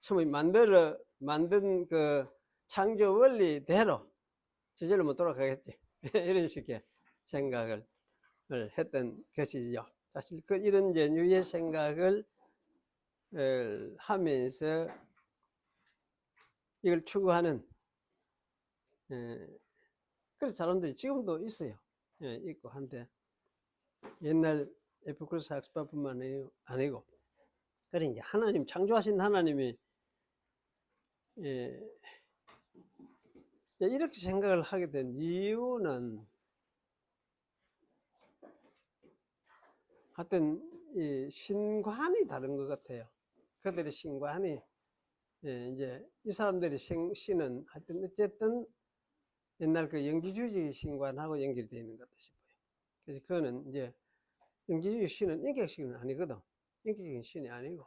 처음에 만든 그 창조 원리대로 저절로 못 돌아가겠지. 이런 식의 생각을 했던 것이죠. 사실 이런 유의 생각을 하면서 이걸 추구하는 그런 사람들이 지금도 있어요. 있고 한데 옛날 에피쿠로스 학파뿐만 아니고 그래 이제 하나님 창조하신 하나님이 이렇게 생각을 하게 된 이유는 하여튼 이 신관이 다른 것 같아요. 그들의 신관이 이제 이 사람들이 신은 하여튼 어쨌든 옛날 그 영지주의 신관하고 연결이 되어 있는 것 같다 싶어요. 그래서 그거는 이제 영지주의 신은 인격신은 아니거든. 인격적인 신이 아니고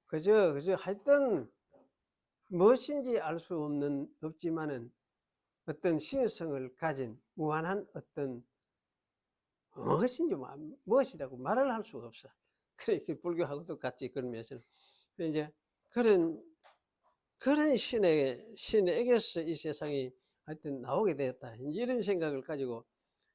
그저 하여튼 무엇인지 알 수 없지만은 어떤 신성을 가진 무한한 어떤 무엇이라고 말을 할 수가 없어. 그래, 불교하고도 같이 그런 면에서는. 이제 그런 신에게서 이 세상이 하여튼 나오게 되었다. 이런 생각을 가지고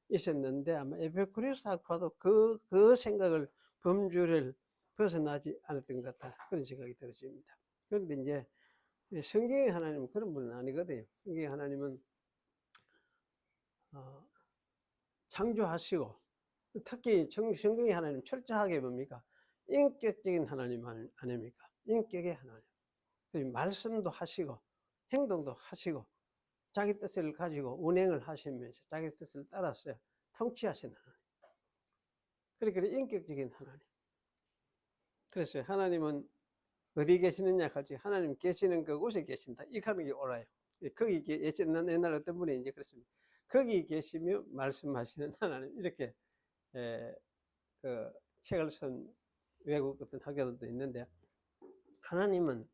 있었는데 아마 에피쿠리스 학파도 그 생각을 범주를 벗어나지 않았던 것 같다. 그런 생각이 들어집니다. 그런데 이제 성경의 하나님은 그런 분은 아니거든요. 성경의 하나님은 창조하시고 특히 성경의 하나님 철저하게 뭡니까? 인격적인 하나님 아닙니까? 인격의 하나님. 말씀도 하시고 행동도 하시고 자기 뜻을 가지고 운행을 하시면서 자기 뜻을 따라서 통치하시는 하나님. 그러니까 인격적인 하나님. 그래서 하나님은 어디 계시느냐 할지 하나님 계시는 그곳에 계신다. 이 하는 게 옳아요. 거기 옛날 어떤 분이 이제 그랬습니다. 거기 계시며 말씀하시는 하나님. 이렇게 그 책을 쓴 외국 어떤 학자들도 있는데 하나님은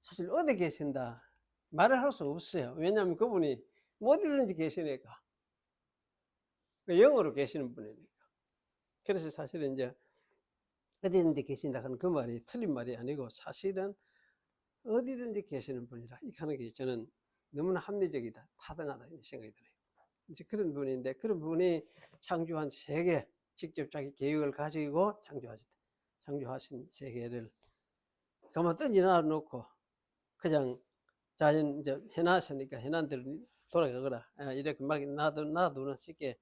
사실 어디 계신다 말을 할 수 없어요. 왜냐하면 그분이 어디든지 계시니까. 영으로 계시는 분이니까. 그래서 사실은 이제 어디든지 계신다 하는 그 말이 틀린 말이 아니고 사실은 어디든지 계시는 분이라 이 하는 게 저는 너무나 합리적이다, 타당하다 이런 생각이 들어요. 이제 그런 분인데 그런 분이 창조한 세계, 직접 자기 계획을 가지고 창조하신 세계를 가만 던져 놓고 그냥 자연 이제 해놨으니까 해난대로 돌아가거라 이렇게 막 놔두는 쉽게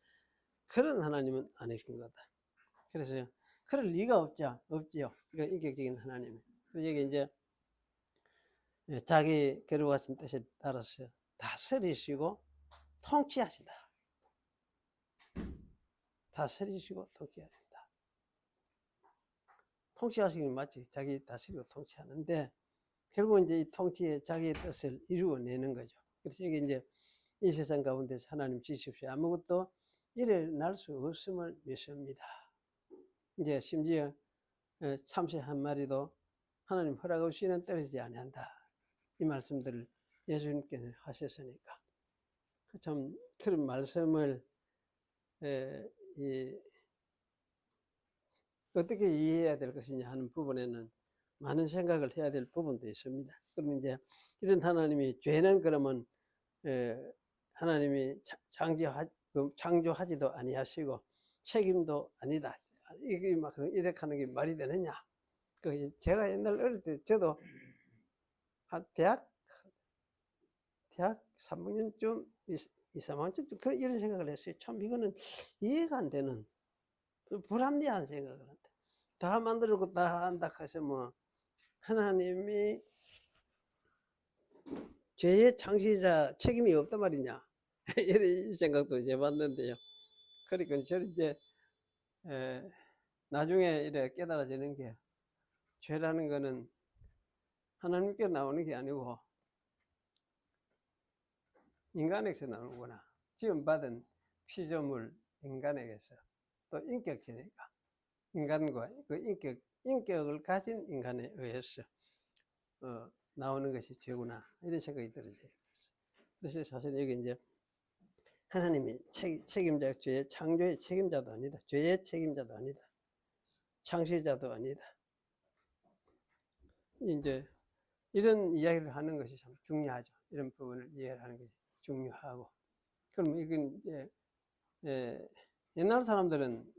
그런 하나님은 아니신 것 같다. 그래서 그럴 리가 없지요. 그러니까 인격적인 하나님. 여기 이제 자기 거룩하신 뜻에 따라서 다스리시고 통치하신다. 다스리시고 통치하신다. 통치하시긴 맞지. 자기 다스리고 통치하는데 결국 이제 이 통치에 자기의 뜻을 이루어내는 거죠. 그래서 여기 이제 이 세상 가운데서 하나님 지십시오. 아무것도 일어날 수 없음을 믿습니다. 이제 심지어 참새 한 마리도 하나님 허락 없이는 떨어지지 아니한다. 이 말씀들을 예수님께서 하셨으니까 참 그런 말씀을 어떻게 이해해야 될 것이냐 하는 부분에는 많은 생각을 해야 될 부분도 있습니다. 그러면 이제 이런 하나님이 죄는 그러면 하나님이 창조하지도 아니하시고 책임도 아니다. 이게 막 이렇게 하는 게 말이 되느냐? 제가 옛날 어릴 때 저도 한 대학 3학년쯤 2, 3학년쯤 이런 생각을 했어요. 참 이거는 이해가 안 되는 불합리한 생각을 한다. 다 만들고 다 한다 해서 뭐 하나님이 죄의 창시자 책임이 없단 말이냐 이런 생각도 이제 봤는데요. 그러니까 저는 이제 나중에 이렇게 깨달아지는 게 죄라는 거는 하나님께 나오는 게 아니고 인간에게서 나오는구나. 지음받은 피조물 인간에게서 또 인격체니까 인간과 그 인격을 가진 인간에 의해서 나오는 것이 죄구나 이런 생각이 들어져요. 그래서 사실 여기 이제 하나님이 책임자, 죄의 창조의 책임자도 아니다. 죄의 책임자도 아니다. 창시자도 아니다. 이제 이런 이야기를 하는 것이 참 중요하죠. 이런 부분을 이해를 하는 것이 중요하고. 그럼 이건 이제 옛날 사람들은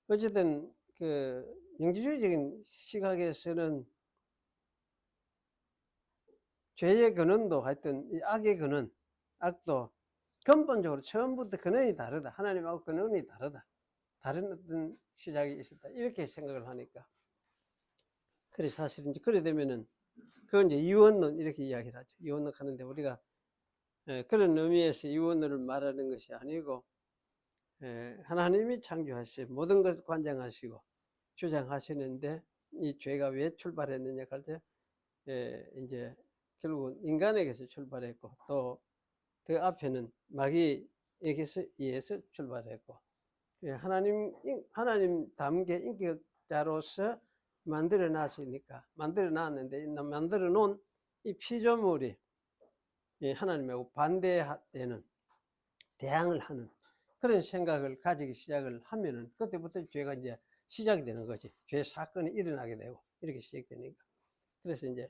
어쨌든 그 영지주의적인 시각에서는 죄의 근원도 하여튼 이 악의 근원, 악도 근본적으로 처음부터 근원이 다르다. 하나님하고 근원이 다르다. 다른 어떤 시작이 있었다. 이렇게 생각을 하니까. 그래 사실 이제 그래 되면은 그건 이제 이원론 이렇게 이야기를 하죠. 이원론 하는데 우리가 그런 의미에서 이원론을 말하는 것이 아니고 하나님이 창조하시고 모든 것을 관장하시고 주장하시는데 이 죄가 왜 출발했느냐 할 때 이제 결국은 인간에게서 출발했고 또 그 앞에는 마귀에게서 의해서 출발했고 하나님 담게 인격자로서 만들어 놨으니까 만들어 놨는데 만들어 놓은 이 피조물이 하나님하고 반대되는 대항을 하는 그런 생각을 가지기 시작을 하면은 그때부터 죄가 이제 시작이 되는 거지. 죄 사건이 일어나게 되고 이렇게 시작되니까. 그래서 이제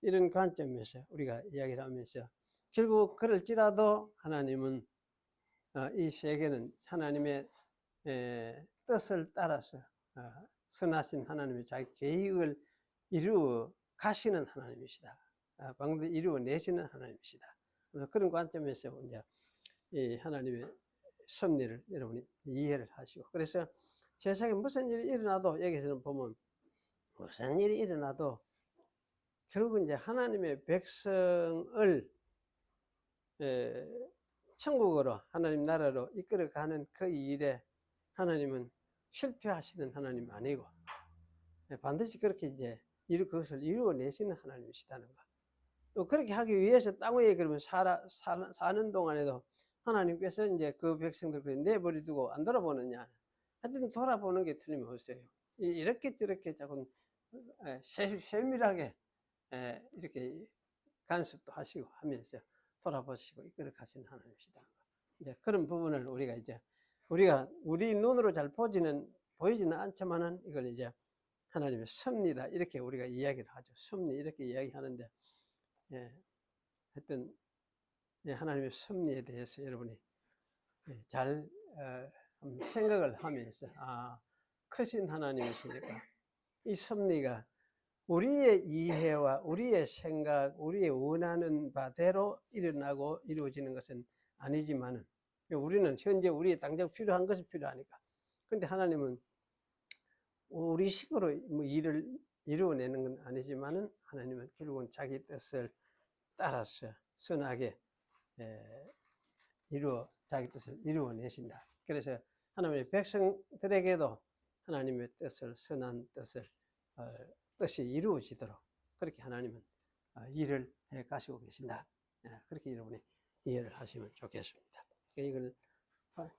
이런 관점에서 우리가 이야기를 하면서 결국 그럴지라도 하나님은 이 세계는 하나님의 뜻을 따라서 선하신 하나님의 자기 계획을 이루어 가시는 하나님이시다. 방도 이루어 내시는 하나님이시다. 그런 관점에서 이제 이 하나님의 섭리를 여러분이 이해를 하시고 그래서 세상에 무슨 일이 일어나도 여기서는 보면 무슨 일이 일어나도 결국 이제 하나님의 백성을 천국으로 하나님 나라로 이끌어가는 그 일에 하나님은 실패하시는 하나님 아니고 반드시 그렇게 이제 그것을 이루어내시는 하나님이시다는 거. 또 그렇게 하기 위해서 땅 위에 그러면 사는 동안에도 하나님께서 이제 그 백성들을 내버려두고 안 돌아보느냐. 하여튼 돌아보는 게 틀림없어요. 이렇게 저렇게 자꾸 세밀하게 이렇게 간섭도 하시고 하면서 돌아보시고 이끌어 가시는 하나님이시다. 이제 그런 부분을 우리가 우리 눈으로 잘 보이지는 않지만은 이걸 이제 하나님의 섭리다 이렇게 우리가 이야기를 하죠. 섭리 이렇게 이야기하는데 하여튼 하나님의 섭리에 대해서 여러분이 잘 생각을 하면서 크신 하나님이시니까 이 섭리가 우리의 이해와 우리의 생각, 우리의 원하는 바대로 일어나고 이루어지는 것은 아니지만은 우리는 현재 우리의 당장 필요한 것이 필요하니까. 그런데 하나님은 우리 식으로 뭐 일을 이루어내는 건 아니지만은 하나님은 결국은 자기 뜻을 따라서 선하게 자기 뜻을 이루어내신다. 그래서 하나님의 백성들에게도 하나님의 뜻을 선한 뜻이 이루어지도록 그렇게 하나님은 일을 해 가시고 계신다. 그렇게 여러분이 이해를 하시면 좋겠습니다. 이걸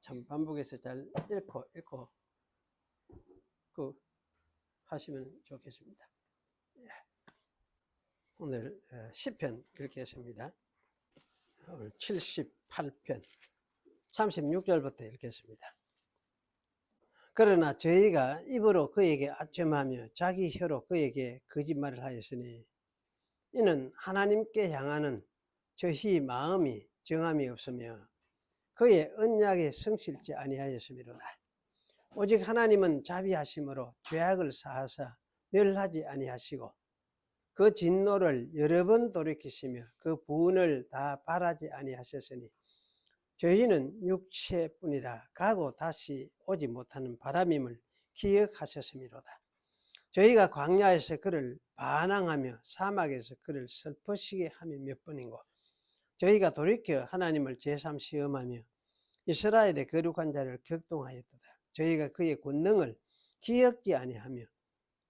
참 반복해서 잘 읽고 하시면 좋겠습니다. 오늘 시편 읽겠습니다. 오늘 78편 36절부터 읽겠습니다. 그러나 저희가 입으로 그에게 아첨하며 자기 혀로 그에게 거짓말을 하였으니 이는 하나님께 향하는 저희 마음이 정함이 없으며 그의 언약에 성실지 아니하였음이로다. 오직 하나님은 자비하심으로 죄악을 사하사 멸하지 아니하시고 그 진노를 여러 번 돌이키시며 그 분을 다 바라지 아니하셨으니 저희는 육체뿐이라 가고 다시 오지 못하는 바람임을 기억하셨음이로다. 저희가 광야에서 그를 반항하며 사막에서 그를 슬퍼시게 하며 몇 번인고 저희가 돌이켜 하나님을 제삼 시험하며 이스라엘의 거룩한 자를 격동하였도다. 저희가 그의 권능을 기억지 아니하며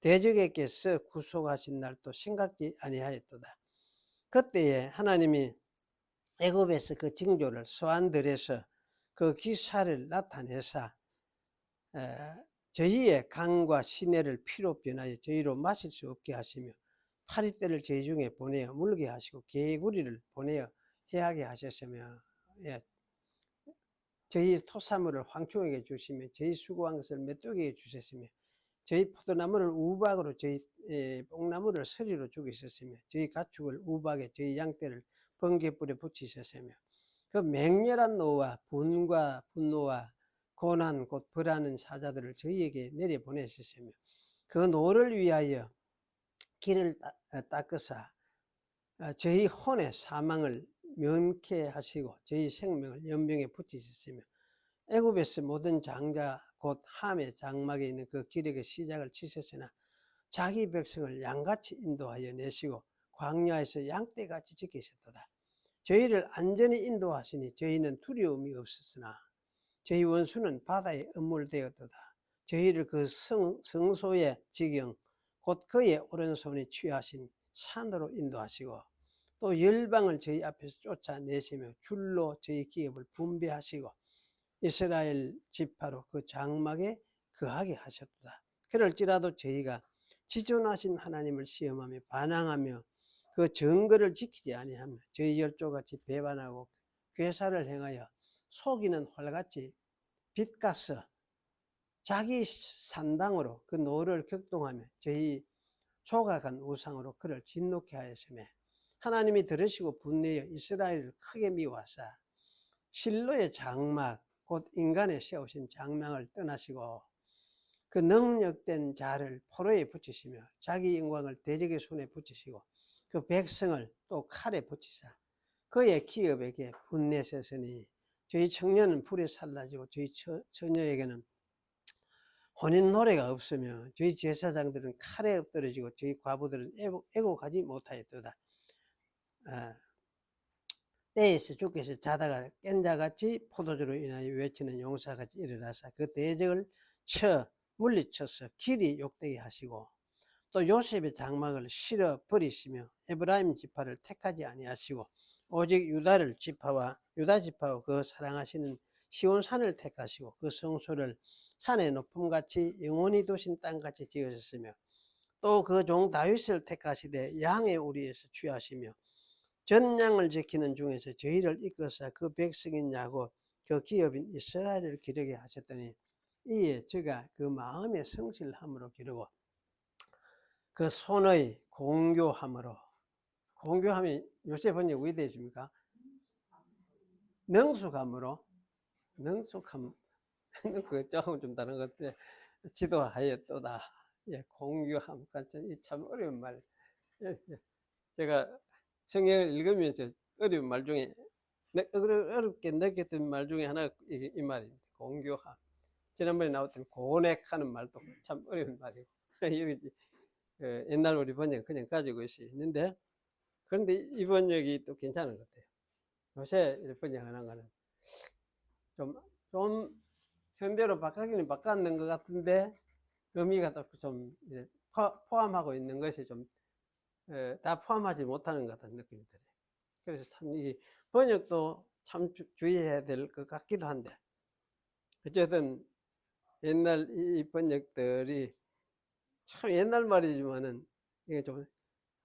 대적에게서 구속하신 날도 생각지 아니하였도다. 그때에 하나님이 애굽에서 그 징조를 소환들에서 그 기사를 나타내사 저희의 강과 시내를 피로 변하여 저희로 마실 수 없게 하시며 파리떼를 저희 중에 보내어 물게 하시고 개구리를 보내어 해하게 하셨으며 저희 토사물을 황충에게 주시며 저희 수고한 것을 메뚜기에게 주셨으며 저희 포도나무를 우박으로 저희 뽕나무를 서리로 죽이셨으며 저희 가축을 우박에 저희 양떼를 번개불에 붙이셨으며 그 맹렬한 노와 분과 분노와 고난 곧 벌하는 사자들을 저희에게 내려보내셨으며 그 노를 위하여 길을 닦으사 저희 혼의 사망을 면케 하시고 저희 생명을 연병에 붙이셨으며 애굽에서 모든 장자 곧 함의 장막에 있는 그 기력의 시작을 치셨으나 자기 백성을 양같이 인도하여 내시고 광야에서 양떼같이 지키셨도다. 저희를 안전히 인도하시니 저희는 두려움이 없었으나 저희 원수는 바다에 음몰되었도다. 저희를 그 성소의 지경 곧 그의 오른손에 취하신 산으로 인도하시고 또 열방을 저희 앞에서 쫓아내시며 줄로 저희 기업을 분배하시고 이스라엘 지파로 그 장막에 거하게 하셨도다. 그럴지라도 저희가 지존하신 하나님을 시험하며 반항하며 그 증거를 지키지 아니하며 저희 열조같이 배반하고 괴사를 행하여 속이는 활같이 빚가서 자기 산당으로 그 노를 격동하며 저희 조각한 우상으로 그를 진노케 하였으며 하나님이 들으시고 분내어 이스라엘을 크게 미워하사 실로의 장막 곧 인간의 세우신 장막을 떠나시고 그 능력된 자를 포로에 붙이시며 자기 영광을 대적의 손에 붙이시고 그 백성을 또 칼에 붙이사 그의 기업에게 분내셨으니 저희 청년은 불에 살라지고 저희 처녀에게는 혼인 노래가 없으며 저희 제사장들은 칼에 엎드러지고 저희 과부들은 애곡하지 못하였도다. 때에서 주께서 자다가 깬 자같이 포도주로 인하여 외치는 용사같이 일어나사 그 대적을 물리쳐서 길이 욕되게 하시고 또 요셉의 장막을 실어 버리시며 에브라임 지파를 택하지 아니하시고 오직 유다 지파와 그 사랑하시는 시온산을 택하시고 그 성소를 산의 높음같이 영원히 두신 땅같이 지으셨으며 또 그 종 다윗을 택하시되 양의 우리에서 취하시며 전양을 지키는 중에서 저희를 이끌사 그 백성인 야곱 그 기업인 이스라엘을 기르게 하셨더니 이에 저가 그 마음의 성실함으로 기르고 그 손의 공교함으로, 공교함이 요새 번역 왜 되십니까? 능숙함으로, 능숙함 그 조금 좀 다른 것 같아. 지도하였도다. 예, 공교함. 참 어려운 말. 제가 성경을 읽으면서 어려운 말 중에 어렵게 느꼈던 말 중에 하나가 이 말입니다. 공교함. 지난번에 나왔던 고nek하는 말도 참 어려운 말이고 옛날 우리 번역 그냥 가지고 있는데 그런데 이 번역이 또 괜찮은 것 같아요. 요새 번역하는 거는 좀 현대로 바꾸기는 바꿨는 것 같은데 의미가 좀 포함하고 있는 것이 좀 다 포함하지 못하는 것 같은 느낌이 들어요. 그래서 참 이 번역도 참 주의해야 될 것 같기도 한데 어쨌든 옛날 이 번역들이 참 옛날 말이지만은 이게 좀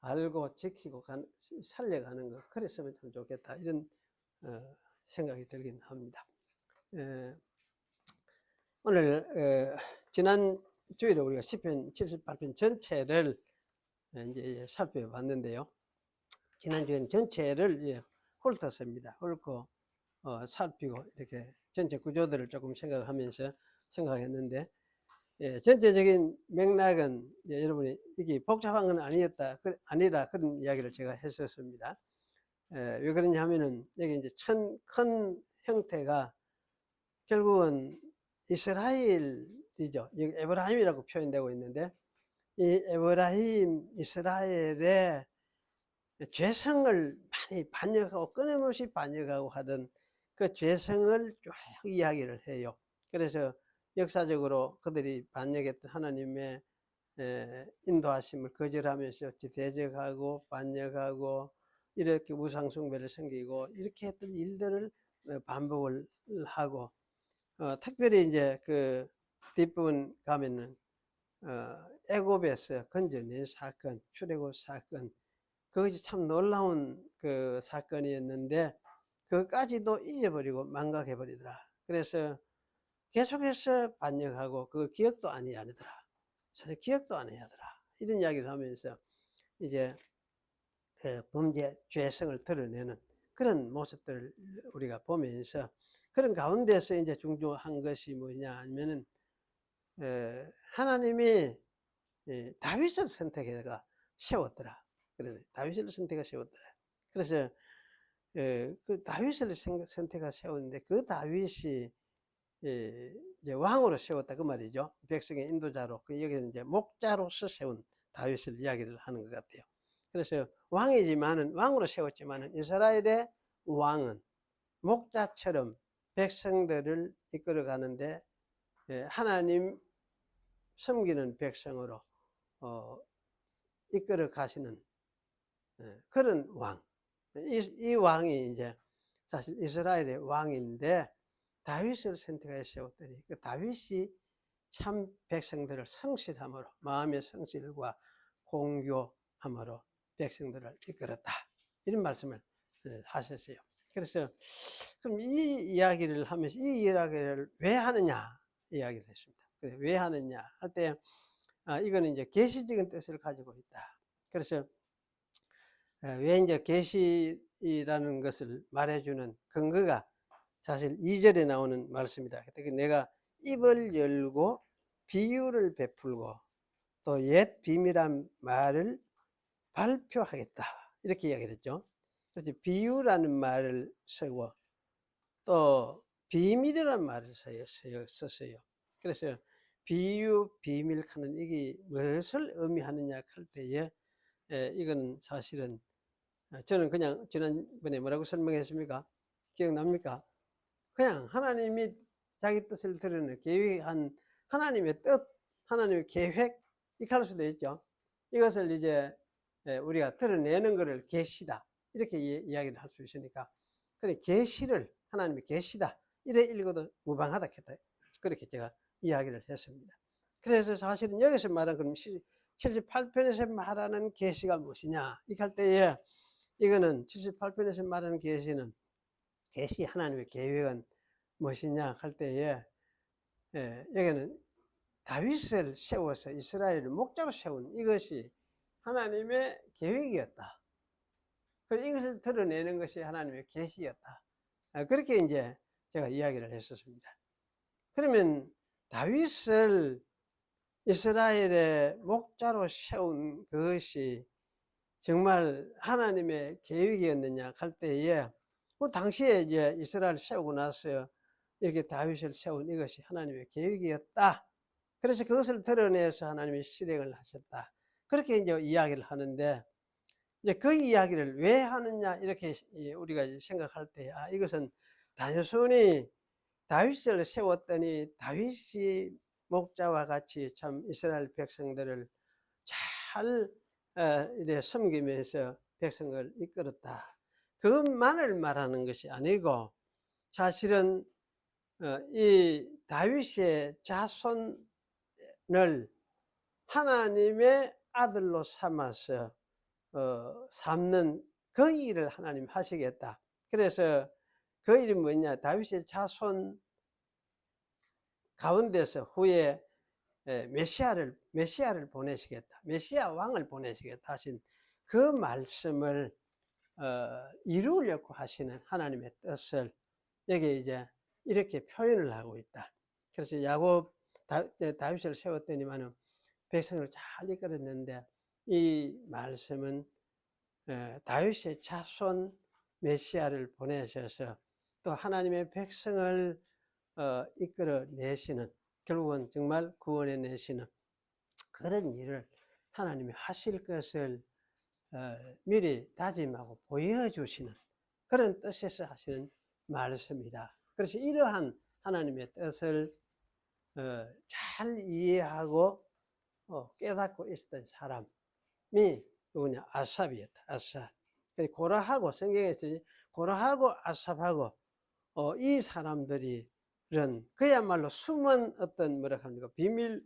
알고 지키고 살려가는 거 그랬으면 참 좋겠다 이런 생각이 들긴 합니다. 오늘 지난 주일에 우리가 시편 78편 전체를 이제 살펴봤는데요. 지난 주에는 전체를 훑었습니다. 훑고 살피고 이렇게 전체 구조들을 조금 생각하면서 생각했는데 전체적인 맥락은 여러분이 이게 복잡한 건 아니라 그런 이야기를 제가 했었습니다. 왜 그러냐 하면은 여기 이제 큰 형태가 결국은 이스라엘이죠. 여기 에브라임이라고 표현되고 있는데 이 에브라임 이스라엘의 죄성을 많이 반역하고 끊임없이 반역하고 하던 그 죄성을 쭉 이야기를 해요. 그래서 역사적으로 그들이 반역했던 하나님의 인도하심을 거절하면서 대적하고 반역하고 이렇게 우상숭배를 섬기고 이렇게 했던 일들을 반복을 하고 특별히 이제 그 뒷부분 가면은 애굽에서 건져낸 사건, 출애굽 사건, 그것이 참 놀라운 그 사건이었는데 그것까지도 잊어버리고 망각해버리더라. 그래서 계속해서 반역하고 그 기억도 아니더라. 사실 기억도 안 해야 하더라. 이런 이야기를 하면서 이제 그 범죄, 죄성을 드러내는 그런 모습들을 우리가 보면서 그런 가운데서 이제 중요한 것이 뭐냐 하면은 하나님이 다윗을 선택해가 세웠더라. 그러네. 다윗을 선택해 세웠더라. 그래서 그 다윗을 선택해 세웠는데 그 다윗이 이제 왕으로 세웠다 그 말이죠. 백성의 인도자로. 그 여기는 이제 목자로서 세운 다윗을 이야기를 하는 것 같아요. 그래서 왕이지만은 왕으로 세웠지만은 이스라엘의 왕은 목자처럼 백성들을 이끌어 가는데 하나님 섬기는 백성으로 이끌어 가시는 그런 왕. 이 왕이 이제 사실 이스라엘의 왕인데 다윗을 선택하여 세웠더니 그 다윗이 참 백성들을 성실함으로 마음의 성실과 공교함으로 백성들을 이끌었다. 이런 말씀을 하셨어요. 그래서 그럼 이 이야기를 하면서 이 이야기를 왜 하느냐 이야기를 했습니다. 왜 하느냐 할 때 이거는 이제 계시적인 뜻을 가지고 있다. 그래서 왜 이제 계시라는 것을 말해주는 근거가 사실 2절에 나오는 말씀이다. 내가 입을 열고 비유를 베풀고 또 옛 비밀한 말을 발표하겠다. 이렇게 이야기를 했죠. 그래서 비유라는 말을 쓰고 또 비밀이라는 말을 썼어요. 그래서 비유, 비밀 하는 이게 무엇을 의미하느냐 할 때에 이건 사실은 저는 그냥 지난번에 뭐라고 설명했습니까? 기억납니까? 그냥 하나님이 자기 뜻을 드러내는 계획한 하나님의 뜻, 하나님의 계획 이렇게 할 수도 있죠. 이것을 이제 우리가 드러내는 것을 계시다 이렇게 이야기를 할 수 있으니까 그래 계시를 하나님의 계시다 이래 읽어도 무방하다 했다. 그렇게 제가 이야기를 했습니다. 그래서 사실은 여기서 말하는 그럼 78편에서 말하는 계시가 무엇이냐 이렇게 할 때에 이거는 78편에서 말하는 계시는 계시 하나님의 계획은 무엇이냐 할 때에 여기는 다윗을 세워서 이스라엘을 목자로 세운 이것이 하나님의 계획이었다. 이것을 드러내는 것이 하나님의 계시였다. 그렇게 이제 제가 이야기를 했었습니다. 그러면 다윗을 이스라엘의 목자로 세운 그것이 정말 하나님의 계획이었느냐 할 때에 당시에 이제 이스라엘을 세우고 나서 이렇게 다윗을 세운 이것이 하나님의 계획이었다. 그래서 그것을 드러내서 하나님이 실행을 하셨다. 그렇게 이제 이야기를 하는데 이제 그 이야기를 왜 하느냐 이렇게 우리가 생각할 때 이것은 단순히 다윗을 세웠더니 다윗이 목자와 같이 참 이스라엘 백성들을 잘 이래 섬기면서 백성을 이끌었다. 그것만을 말하는 것이 아니고 사실은 이 다윗의 자손을 하나님의 아들로 삼아서 삼는 그 일을 하나님 하시겠다. 그래서 그 일이 뭐냐 다윗의 자손 가운데서 후에 메시아를 보내시겠다. 메시아 왕을 보내시겠다 하신 그 말씀을 이루려고 하시는 하나님의 뜻을 여기 이제 이렇게 표현을 하고 있다. 그래서 다윗을 세웠더니만은 백성을 잘 이끌었는데 이 말씀은 다윗의 자손 메시아를 보내셔서 또 하나님의 백성을 이끌어내시는 결국은 정말 구원해 내시는 그런 일을 하나님이 하실 것을 미리 다짐하고 보여주시는 그런 뜻에서 하시는 말씀이다. 그래서 이러한 하나님의 뜻을 잘 이해하고 깨닫고 있었던 사람이 누구냐? 아삽이었다. 아삽. 고라하고 성경에서 고라하고 아삽하고 이 사람들이 그야말로 숨은 어떤 뭐라 합니까? 비밀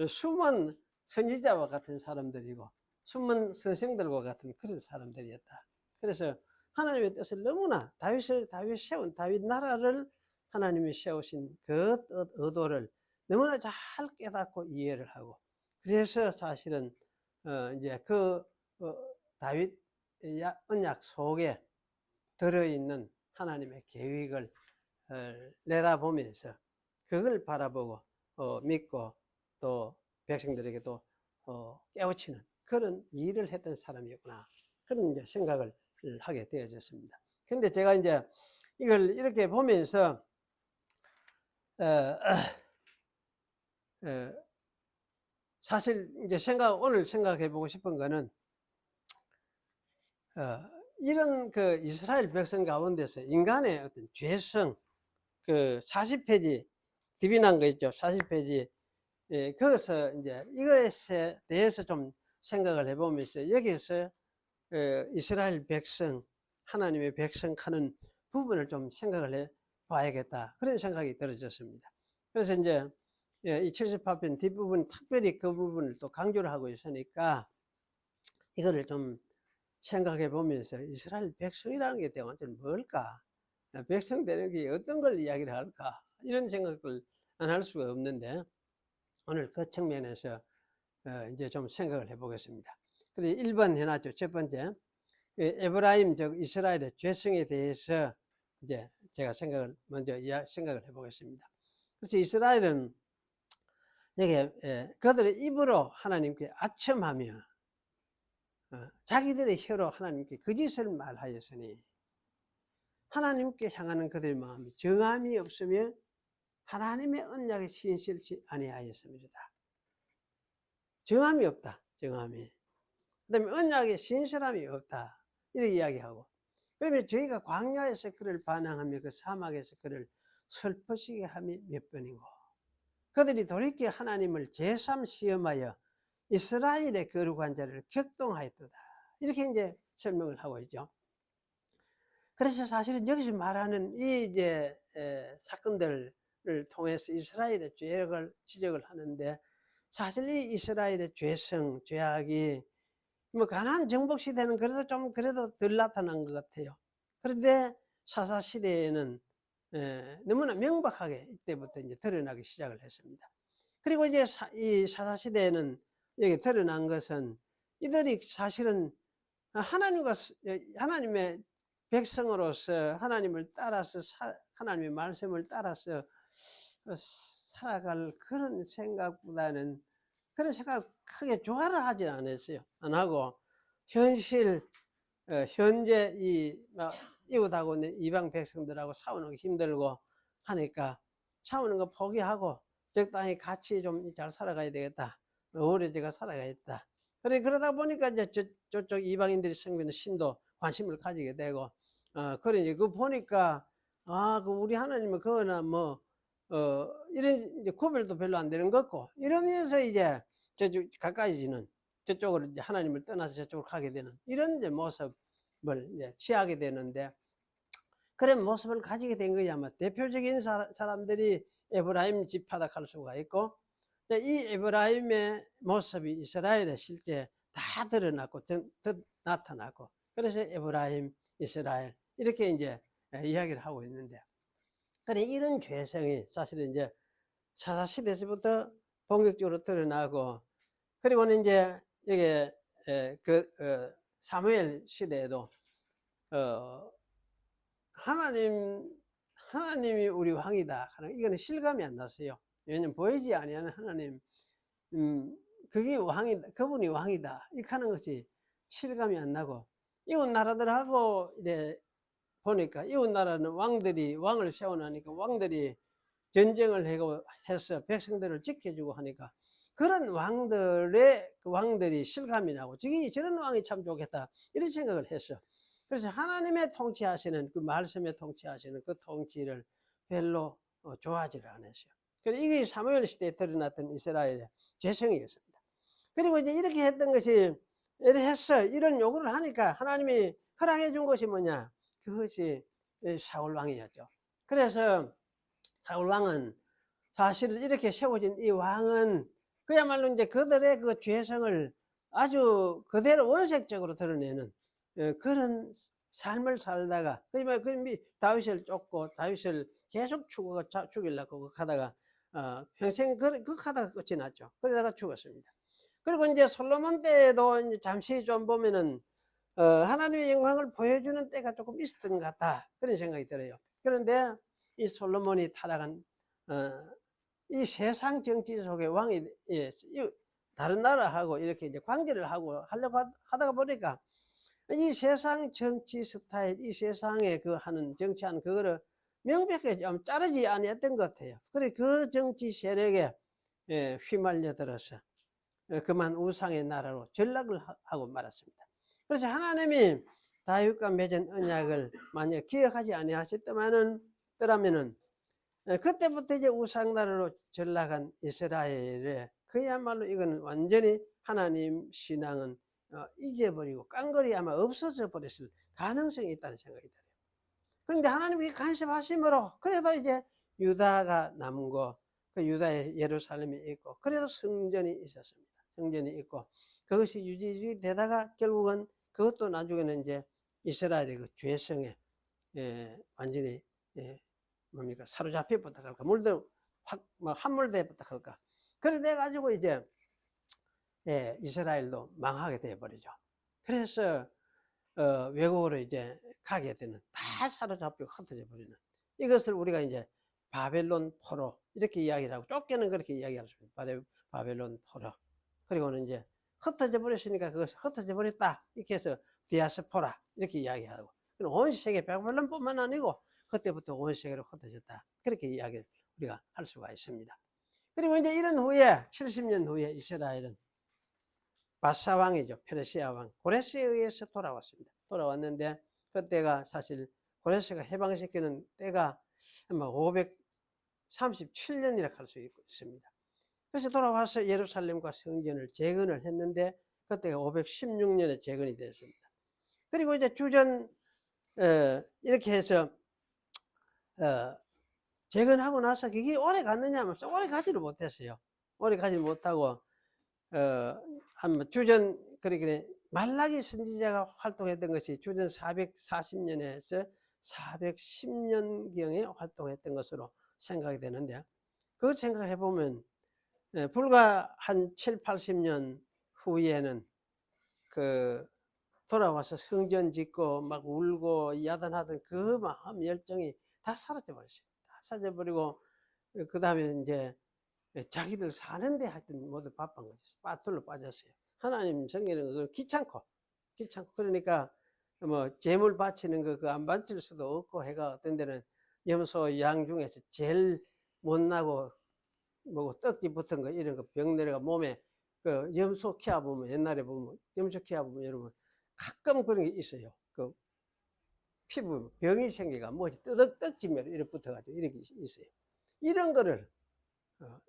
숨은 선지자와 같은 사람들이고 숨은 선생들과 같은 그런 사람들이었다. 그래서 하나님의 뜻을 너무나 다윗 나라를 하나님이 세우신 그 의도를 너무나 잘 깨닫고 이해를 하고 그래서 사실은 이제 그 다윗 언약 속에 들어있는 하나님의 계획을 내다보면서 그걸 바라보고 믿고 또 백성들에게도 깨우치는 그런 일을 했던 사람이구나. 그런 이제 생각을 하게 되어졌습니다. 근데 제가 이제 이걸 이렇게 보면서 어, 사실 이제 오늘 생각해 보고 싶은 거는 이런 그 이스라엘 백성 가운데서 인간의 어떤 죄성, 그 40페이지 디비난 거 있죠. 40페이지 거기서 이제 이것에 대해서 좀 생각을 해보면서 여기서 이스라엘 백성, 하나님의 백성 하는 부분을 좀 생각을 해 봐야겠다. 그런 생각이 들어졌습니다. 그래서 이제 이 78편 뒷부분 특별히 그 부분을 또 강조를 하고 있으니까 이거를 좀 생각해 보면서 이스라엘 백성이라는 게 대체 뭘까? 백성 되는 게 어떤 걸 이야기를 할까? 이런 생각을 안 할 수가 없는데 오늘 그 측면에서 이제 좀 생각을 해 보겠습니다. 그래서 1번 해놨죠. 첫 번째. 에브라임, 즉 이스라엘의 죄성에 대해서 이제 제가 먼저 생각을 해 보겠습니다. 그래서 이스라엘은 여기 그들의 입으로 하나님께 아첨하며 자기들의 혀로 하나님께 거짓을 말하였으니 하나님께 향하는 그들의 마음이 정함이 없으며 하나님의 언약에 신실치 아니하였습니다. 정함이 없다. 정함이. 그다음에 언약에 신실함이 없다. 이렇게 이야기하고 그러면 저희가 광야에서 그를 반항하며 그 사막에서 그를 슬퍼지게 함이 몇 번이고 그들이 돌이켜 하나님을 제3 시험하여 이스라엘의 거룩한 자를 격동하였도다. 이렇게 이제 설명을 하고 있죠. 그래서 사실은 여기서 말하는 이 이제 사건들을 통해서 이스라엘의 죄악을 지적을 하는데 사실 이 이스라엘의 죄성, 죄악이 뭐 가나안 정복 시대는 그래도 덜 나타난 것 같아요. 그런데 사사 시대에는 너무나 명백하게 이때부터 이제 드러나기 시작을 했습니다. 그리고 이제 이 사사 시대에는 여기 드러난 것은 이들이 사실은 하나님의 백성으로서 하나님을 따라서 하나님의 말씀을 따라서 살아갈 그런 생각보다는 그런 생각 크게 조화를 하지 않았어요. 안 하고 현실 현재 이웃하고 이방 백성들하고 싸우는 게 힘들고 하니까 싸우는 거 포기하고 적당히 같이 좀 잘 살아가야 되겠다. 어우러져가 살아가야겠다. 그러다 보니까 이제 저쪽 이방인들이 섬기는 신도 관심을 가지게 되고 그러니 그 보니까 그 우리 하나님은 그거나 이런 이제 구별도 별로 안 되는 것 같고 이러면서 이제 저쪽 가까이지는 저쪽으로 이제 하나님을 떠나서 저쪽으로 가게 되는 이런 이제 모습을 이제 취하게 되는데 그런 모습을 가지게 된 것이 아마 대표적인 사람들이 에브라임 지파다 할 수가 있고 이 에브라임의 모습이 이스라엘에 실제 다 드러났고 나타났고 그래서 에브라임, 이스라엘 이렇게 이제 이야기를 하고 있는데 그래 이런 죄성이 사실은 이제 사사시대에서부터 본격적으로 드러나고 그리고는 이제 이게 사무엘 시대에도 하나님이 우리 왕이다 하는 이거는 실감이 안 났어요. 왜냐면 보이지 아니하는 하나님, 그게 왕이다, 그분이 왕이다 이렇게 하는 것이 실감이 안 나고 이웃 나라들하고 이래 보니까 이웃 나라는 왕을 세워놓으니까 왕들이 전쟁을 해서 백성들을 지켜주고 하니까 그런 왕들이 실감이 나고 저런 왕이 참 좋겠다 이런 생각을 했어. 그래서 하나님의 통치하시는 그 말씀에 통치하시는 그 통치를 별로 좋아하지를 않았어요. 그래서 이게 사무엘 시대에 드러났던 이스라엘의 죄성이었습니다. 그리고 이제 이렇게 했던 것이 이런 요구를 하니까 하나님이 허락해 준 것이 뭐냐? 그것이 사울 왕이었죠. 그래서 사울 왕은 사실은 이렇게 세워진 이 왕은 그야말로 이제 그들의 그 죄성을 아주 그대로 원색적으로 드러내는 그런 삶을 살다가 다윗을 쫓고 다윗을 계속 죽이려고 하다가 평생 그렇게 하다가 끝이 났죠. 그러다가 죽었습니다. 그리고 이제 솔로몬 때도 이제 잠시 좀 보면은 하나님의 영광을 보여주는 때가 조금 있었던 것 같다, 그런 생각이 들어요. 그런데 이 솔로몬이 타락한 이 세상 정치 속에 왕이, 예, 다른 나라하고 이렇게 이제 관계를 하고 하려고 하다가 보니까 이 세상 정치 스타일, 이 세상에 그 하는 정치하는 그거를 명백하게 좀 자르지 아니했던 것 같아요. 그래 그 정치 세력에 휘말려 들어서 그만 우상의 나라로 전락을 하고 말았습니다. 그래서 하나님이 다윗과 맺은 언약을 만약 기억하지 아니하셨더라면은 그때부터 이제 우상 나라로 전락한 이스라엘에 그야말로 이거는 완전히 하나님 신앙은 잊어버리고 깡거리 아마 없어져 버렸을 가능성이 있다는 생각이 들어요. 그런데 하나님이 간섭하심으로 그래도 이제 유다가 남고 그 유다의 예루살렘이 있고 그래도 성전이 있었습니다. 성전이 있고 그것이 유지되다가 결국은 그것도 나중에는 이제 이스라엘의 그 죄성에 완전히 뭡니까 사로잡혀 부탁할까 물도 확 뭐 함몰돼 부탁할까 그래 돼 가지고 이제 이스라엘도 망하게 돼 버리죠. 그래서 외국으로 이제 가게 되는 다 사로잡히고 흩어져 버리는 이것을 우리가 이제 바벨론 포로 이렇게 이야기를 하고 좁게는 그렇게 이야기할 수 있습니다. 바벨론 포로. 그리고는 이제 흩어져 버렸으니까 그것이 흩어져 버렸다 이렇게 해서 디아스포라 이렇게 이야기하고 온 세계 바벨론뿐만 아니고 그때부터 온 세계로 흩어졌다 그렇게 이야기를 우리가 할 수가 있습니다. 그리고 이제 이런 후에 70년 후에 이스라엘은 바사 왕이죠. 페르시아 왕 고레스에 의해서 돌아왔습니다. 돌아왔는데 그때가 사실 고레스가 해방시키는 때가 아마 537년이라 할 수 있습니다. 그래서 돌아와서 예루살렘과 성전을 재건을 했는데 그때가 516년에 재건이 되었습니다. 그리고 이제 주전 이렇게 해서 재건하고 나서 그게 오래 갔느냐 하면 오래 가지를 못했어요. 오래 가지 못하고 한 주전 그러기에 말라기 선지자가 활동했던 것이 주전 440년에서 410년경에 활동했던 것으로 생각이 되는데 그걸 생각해 보면 불과 한 7, 80년 후에는 그 돌아와서 성전 짓고 막 울고 야단하던 그 마음 열정이 다 사라져 버렸어요. 다 사라져 버리고 그 다음에 이제 자기들 사는데 하여튼 모두 바쁜 거죠. 빠툴로 빠졌어요. 하나님 성경은 그걸 귀찮고 그러니까 뭐 재물 바치는 거 그 안 바칠 수도 없고 해가 어떤 데는 염소 양 중에서 제일 못나고 뭐고 떡지 붙은 거 이런 거 병 내려가 몸에 그 염소 키워 보면 옛날에 보면 염소 키워 보면 여러분 가끔 그런 게 있어요. 그 피부 병이 생기가 뭐지 떡지면 이렇게 붙어가지고 이런 게 있어요. 이런 거를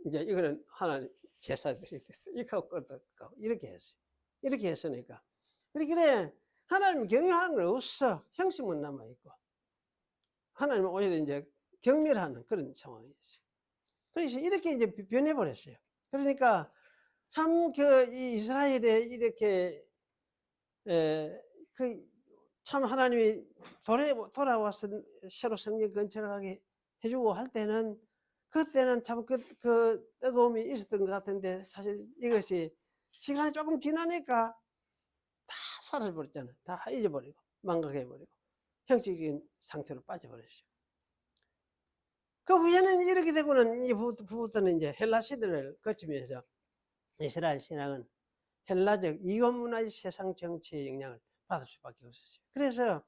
이제 이거는 하나님 제사들이 됐어. 이렇게 했어요. 이렇게 했으니까. 그래, 하나님 경외하는 건 없어. 형식만 남아있고. 하나님은 오히려 이제 경멸하는 그런 상황이었어요. 그래서 이렇게 이제 변해버렸어요. 그러니까 참 이 이스라엘에 이렇게, 참 하나님이 돌아와서 새로 성경 건축하게 해주고 할 때는 그때는 참 그 뜨거움이 있었던 것 같은데 사실 이것이 시간이 조금 지나니까 다 사라져버렸잖아요. 다 잊어버리고 망각해버리고 형식적인 상태로 빠져버렸어요. 그 후에는 이렇게 되고는 이후부터는 이제 헬라 시대를 거치면서 이스라엘 신앙은 헬라적 이원 문화의 세상 정치의 영향을 받을 수밖에 없었어요. 그래서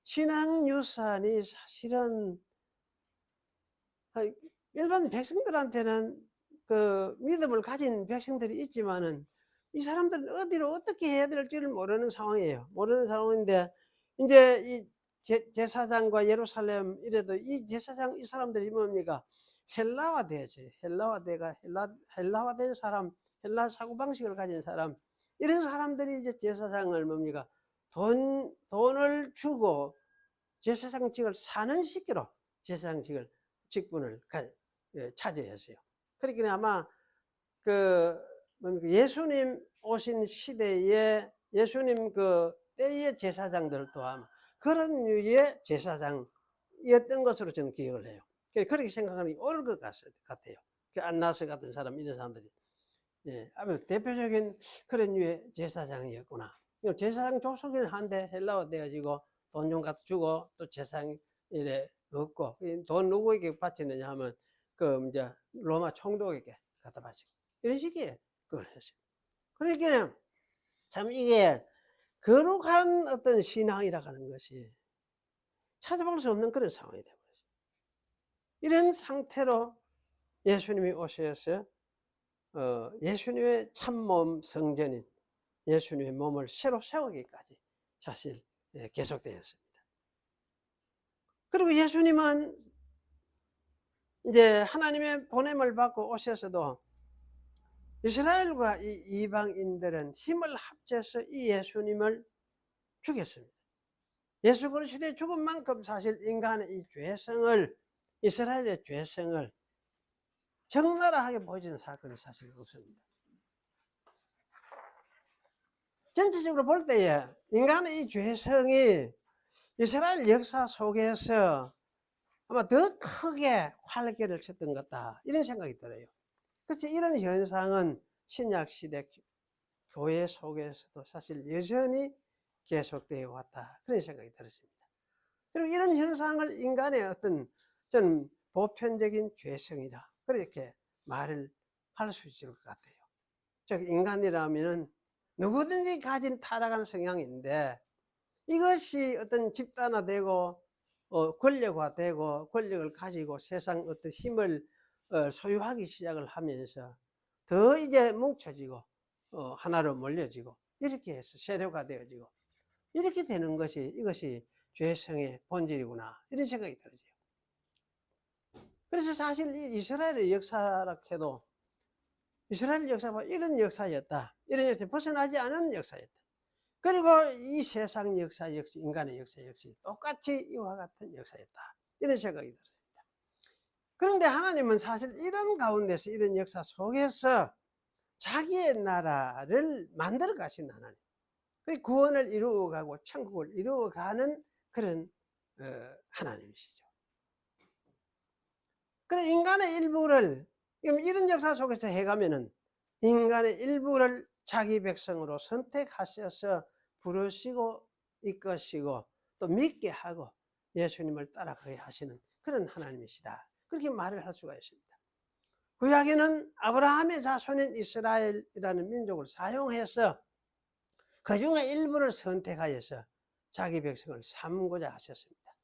신앙 유산이 사실은 일반 백성들한테는 그 믿음을 가진 백성들이 있지만은 이 사람들은 어디로 어떻게 해야 될지를 모르는 상황이에요. 모르는 상황인데 이제 이 제사장과 예루살렘 이래도 이 제사장 이 사람들이 뭡니까? 헬라화되지. 헬라화된 사람, 헬라 사고방식을 가진 사람 이런 사람들이 이제 제사장을 뭡니까? 돈을 주고 제사장직을 사는 시기로 제사장직을 직분을 차지했어요. 그러니까 아마 그 뭡니까 예수님 오신 시대에 예수님 그 때의 제사장들도 아마 그런 류의 제사장이었던 것으로 저는 기억을 해요. 그렇게 생각하는 게 옳을 것 같아요. 안나스 같은 사람 이런 사람들이 예, 아마 대표적인 그런 류의 제사장이었구나. 제사장 족속에는 한데 헬라화 되어지고 돈 좀 갖다 주고 또 제사장 이래 없고, 돈 누구에게 바치느냐 하면 그 이제 로마 총독에게 갖다 바치고 이런 식의 그걸 했어요. 그러니까 참 이게 거룩한 어떤 신앙이라고 하는 것이 찾아볼 수 없는 그런 상황이 되어버렸어요. 이런 상태로 예수님이 오셔서 예수님의 참몸 성전인 예수님의 몸을 새로 세우기까지 사실 계속되었습니다. 그리고 예수님은 이제 하나님의 보냄을 받고 오셔서도 이스라엘과 이 이방인들은 힘을 합쳐서 이 예수님을 죽였습니다. 예수 그리스도의 죽은 만큼 사실 인간의 이 죄성을, 이스라엘의 죄성을 적나라하게 보여주는 사건이 사실 없습니다. 전체적으로 볼 때에 인간의 이 죄성이 이스라엘 역사 속에서 아마 더 크게 활개를 쳤던 것 같다, 이런 생각이 들어요. 그래서 이런 현상은 신약시대 교회 속에서도 사실 여전히 계속되어 왔다, 그런 생각이 들었습니다. 그리고 이런 현상을 인간의 어떤 좀 보편적인 죄성이다, 그렇게 말을 할 수 있을 것 같아요. 즉 인간이라면 누구든지 가진 타락한 성향인데 이것이 어떤 집단화되고 권력화되고 권력을 가지고 세상 어떤 힘을 소유하기 시작을 하면서 더 이제 뭉쳐지고 하나로 몰려지고 이렇게 해서 세력화되어지고 이렇게 되는 것이, 이것이 죄성의 본질이구나, 이런 생각이 들어요. 그래서 사실 이 이스라엘의 역사라 해도 이스라엘 역사가 이런 역사였다, 이런 역사에 벗어나지 않은 역사였다. 그리고 이 세상 역사 역시, 인간의 역사 역시 똑같이 이와 같은 역사였다, 이런 생각이 들었습니다. 그런데 하나님은 사실 이런 가운데서, 이런 역사 속에서 자기의 나라를 만들어 가신 하나님, 구원을 이루어가고 천국을 이루어가는 그런 하나님이시죠. 그래 인간의 일부를 이런 역사 속에서 해가면은 인간의 일부를 자기 백성으로 선택하셔서 부르시고 이끄시고 또 믿게 하고 예수님을 따라가게 하시는 그런 하나님이시다, 그렇게 말을 할 수가 있습니다. 구약에는 아브라함의 자손인 이스라엘이라는 민족을 사용해서 그 중에 일부를 선택하여서 자기 백성을 삼고자 하셨습니다.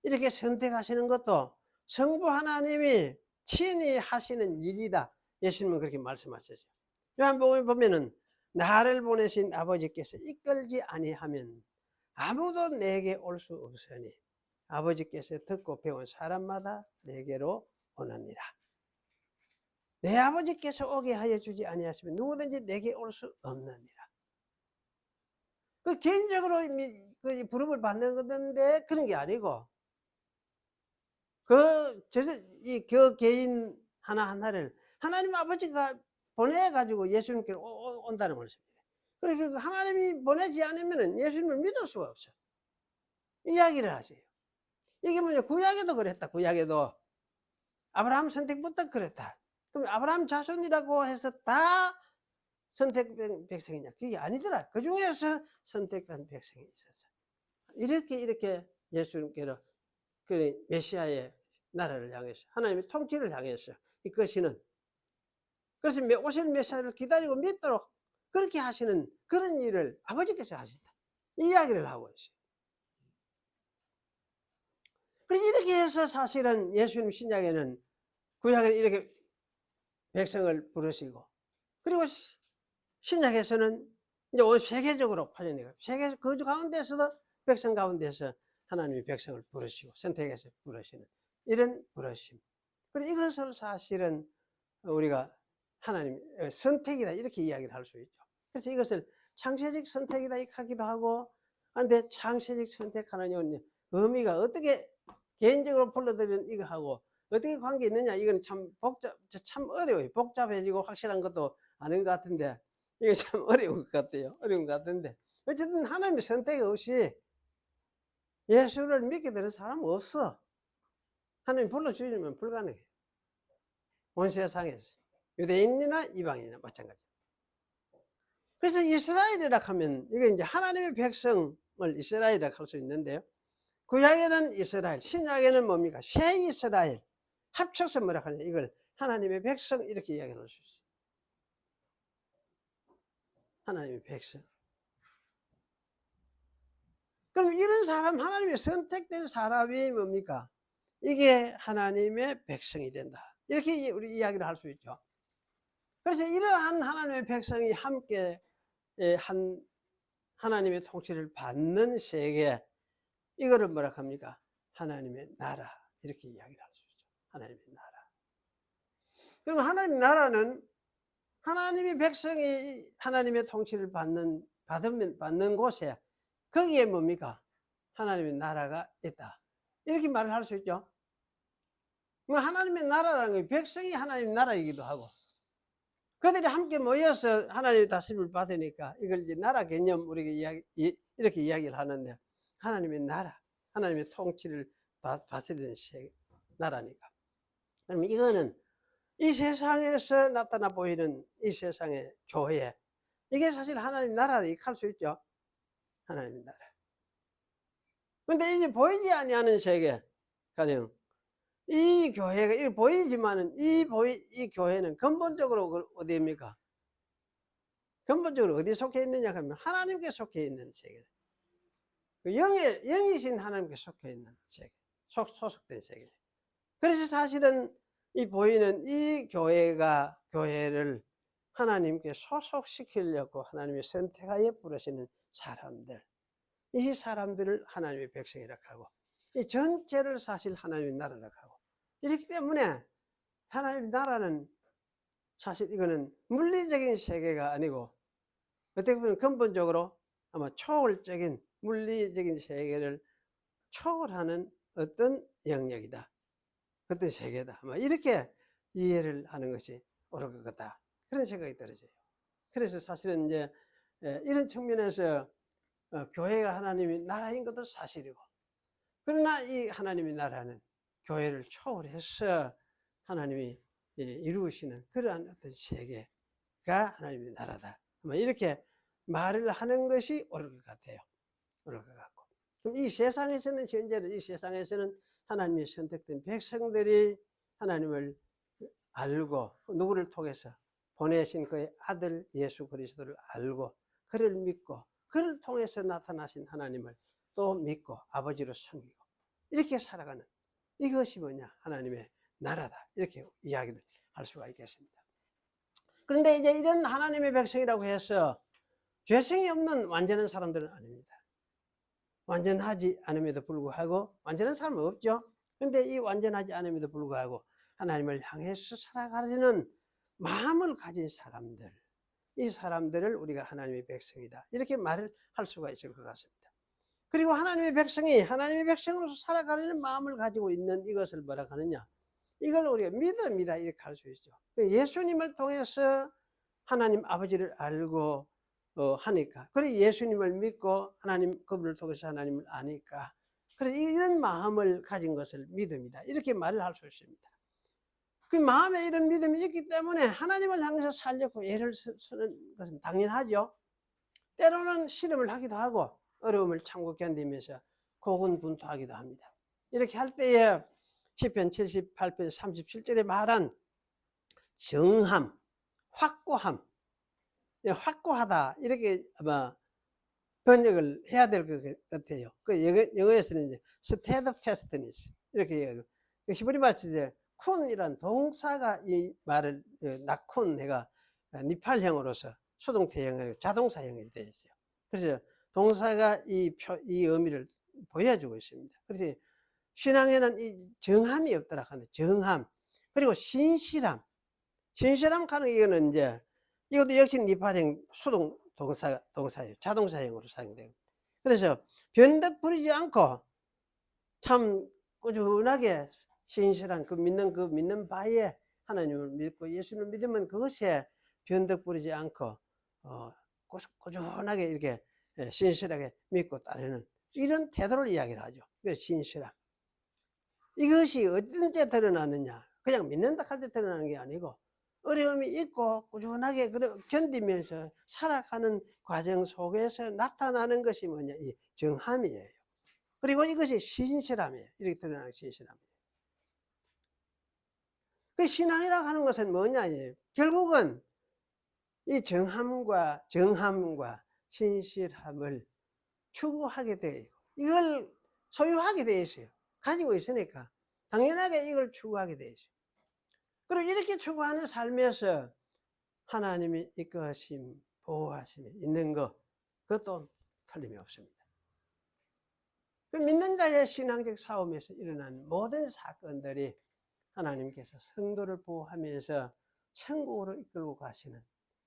이렇게 선택하시는 것도 성부 하나님이 친히 하시는 일이다, 예수님은 그렇게 말씀하셨죠. 요한복음에 보면은 나를 보내신 아버지께서 이끌지 아니하면 아무도 내게 올 수 없으니 아버지께서 듣고 배운 사람마다 내게로 오느니라. 내 아버지께서 오게 하여 주지 아니하시면 누구든지 내게 올 수 없느니라. 그 개인적으로 그 부름을 받는 건데 그런 게 아니고 그 개인 하나하나를 하나님 아버지가 보내가지고 예수님께로 온다는 말씀이에요. 그러니까 하나님이 보내지 않으면 예수님을 믿을 수가 없어요. 이야기를 하세요. 이게 뭐냐, 구약에도 그랬다. 구약에도 아브라함 선택부터 그랬다. 그럼 아브라함 자손이라고 해서 다 선택된 백성이냐? 그게 아니더라. 그 중에서 선택된 백성이 있었어. 이렇게 예수님께로 그 메시아의 나라를 향해서 하나님의 통치를 향해서 이끄시는, 그래서 오시는 메시아를 기다리고 믿도록 그렇게 하시는 그런 일을 아버지께서 하신다, 이 이야기를 하고 있어요. 그래서 이렇게 해서 사실은 예수님 신약에는, 구약에는 이렇게 백성을 부르시고, 그리고 신약에서는 이제 온 세계적으로 파전해요. 세계 그 가운데서도 백성 가운데서 하나님이 백성을 부르시고 선택해서 부르시는 이런 부르심. 그리고 이것을 사실은 우리가 하나님 선택이다, 이렇게 이야기를 할 수 있죠. 그래서 이것을 창세적 선택이다 하기도 하고, 근데 창세적 선택하는 의미가 어떻게 개인적으로 불러들이는 이거 하고 어떻게 관계 있느냐, 이건 참 참 어려워요. 복잡해지고 확실한 것도 아닌 것 같은데 이게 참 어려운 것 같아요. 어려운 것 같은데 어쨌든 하나님의 선택 없이 예수를 믿게 되는 사람은 없어. 하나님 불러주시면 불가능해. 온 세상에서 유대인이나 이방인이나 마찬가지. 그래서 이스라엘이라 하면 이게 이제 하나님의 백성을 이스라엘이라 할 수 있는데요. 구약에는 이스라엘, 신약에는 뭡니까? 새 이스라엘. 합쳐서 뭐라 하냐? 이걸 하나님의 백성 이렇게 이야기할 수 있어요. 하나님의 백성. 그럼 이런 사람, 하나님의 선택된 사람이 뭡니까? 이게 하나님의 백성이 된다. 이렇게 우리 이야기를 할 수 있죠. 그래서 이러한 하나님의 백성이 함께 하나님의 통치를 받는 세계, 이거를 뭐라 합니까? 하나님의 나라. 이렇게 이야기를 할 수 있죠. 하나님의 나라. 그럼 하나님의 나라는 하나님의 백성이 하나님의 통치를 받는 곳에 거기에 뭡니까? 하나님의 나라가 있다. 이렇게 말을 할 수 있죠. 하나님의 나라라는 게 백성이 하나님의 나라이기도 하고, 그들이 함께 모여서 하나님의 다스림을 받으니까 이걸 이제 나라 개념 우리가 이렇게 이야기를 하는데, 하나님의 나라, 하나님의 통치를 다스리는 나라니까. 그럼 이거는 이 세상에서 나타나 보이는 이 세상의 교회, 이게 사실 하나님 나라를 익할 수 있죠. 하나님 나라. 근데 이제 보이지 아니하는 세계, 가령 이 교회가 이렇게 보이지만은 이 교회는 근본적으로 어디입니까? 근본적으로 어디 속해 있느냐 하면 하나님께 속해 있는 세계. 영이신 하나님께 속해 있는 세계, 소속된 세계. 그래서 사실은 이 보이는 이 교회를 하나님께 소속시키려고 하나님의 선택하여 부르시는 사람들, 이 사람들을 하나님의 백성이라고 하고, 이 전체를 사실 하나님의 나라라고 하고, 이렇기 때문에 하나님의 나라는 사실 이거는 물리적인 세계가 아니고 어떻게 보면 근본적으로 아마 초월적인 물리적인 세계를 초월하는 어떤 영역이다, 어떤 세계다, 아마 이렇게 이해를 하는 것이 옳을 것 같다, 그런 생각이 들어져요. 그래서 사실은 이제 이런 측면에서 교회가 하나님의 나라인 것도 사실이고, 그러나 이 하나님의 나라는 교회를 초월해서 하나님이 이루시는 그러한 어떤 세계가 하나님의 나라다, 이렇게 말을 하는 것이 옳을 것 같아요. 옳을 것 같고, 그럼 이 세상에서는, 현재는 이 세상에서는 하나님의 선택된 백성들이 하나님을 알고 누구를 통해서 보내신 그의 아들 예수 그리스도를 알고 그를 믿고 그를 통해서 나타나신 하나님을 또 믿고 아버지로 섬기고 이렇게 살아가는, 이것이 뭐냐? 하나님의 나라다, 이렇게 이야기를 할 수가 있겠습니다. 그런데 이제 이런 하나님의 백성이라고 해서 죄성이 없는 완전한 사람들은 아닙니다. 완전하지 않음에도 불구하고, 완전한 사람은 없죠. 그런데 이 완전하지 않음에도 불구하고 하나님을 향해서 살아가려는 마음을 가진 사람들, 이 사람들을 우리가 하나님의 백성이다, 이렇게 말을 할 수가 있을 것 같습니다. 그리고 하나님의 백성이 하나님의 백성으로서 살아가려는 마음을 가지고 있는 이것을 뭐라 하느냐? 이걸 우리가 믿음이다, 이렇게 할 수 있죠. 예수님을 통해서 하나님 아버지를 알고 하니까, 그리고 예수님을 믿고 하나님, 그분을 통해서 하나님을 아니까, 그래서 이런 마음을 가진 것을 믿음이다, 이렇게 말을 할 수 있습니다. 그 마음에 이런 믿음이 있기 때문에 하나님을 향해서 살려고 애를 쓰는 것은 당연하죠. 때로는 실험을 하기도 하고 어려움을 참고 견디면서 고군분투하기도 합니다. 이렇게 할 때에 시편 78편 37절에 말한 정함, 확고함, 확고하다, 이렇게 아마 번역을 해야 될 것 같아요. 그 영어에서는 이제 steadfastness 이렇게 얘기하고, 히브리 말에서 이제 쿤이란 동사가 이 말을 낙쿤 해가 니팔형으로서 수동태형으로 자동사형이 되어 있어요. 그래서 동사가 이 의미를 보여주고 있습니다. 그래서 신앙에는 이 정함이 없더라 하는데, 정함, 그리고 신실함 하는 이거는 이제 이것도 역시 니팔형 수동 동사예요. 자동사형으로 사용돼요. 그래서 변덕 부리지 않고 참 꾸준하게 신실한 그 믿는 바에 하나님을 믿고 예수를 믿으면 그것에 변덕 부리지 않고 꾸준하게 이렇게 신실하게 믿고 따르는 이런 태도를 이야기를 하죠. 그래서 신실함. 이것이 언제 드러나느냐? 그냥 믿는다 할 때 드러나는 게 아니고 어려움이 있고 꾸준하게 견디면서 살아가는 과정 속에서 나타나는 것이 뭐냐? 이 정함이에요. 그리고 이것이 신실함이에요. 이렇게 드러나는 신실함이에요. 그 신앙이라고 하는 것은 뭐냐? 결국은 이 정함과 신실함을 추구하게 돼요. 이걸 소유하게 돼 있어요. 가지고 있으니까 당연하게 이걸 추구하게 돼 있어요. 그리고 이렇게 추구하는 삶에서 하나님이 이끄하심, 보호하심이 있는 것, 그것도 틀림이 없습니다. 그 믿는 자의 신앙적 싸움에서 일어난 모든 사건들이 하나님께서 성도를 보호하면서 천국으로 이끌고 가시는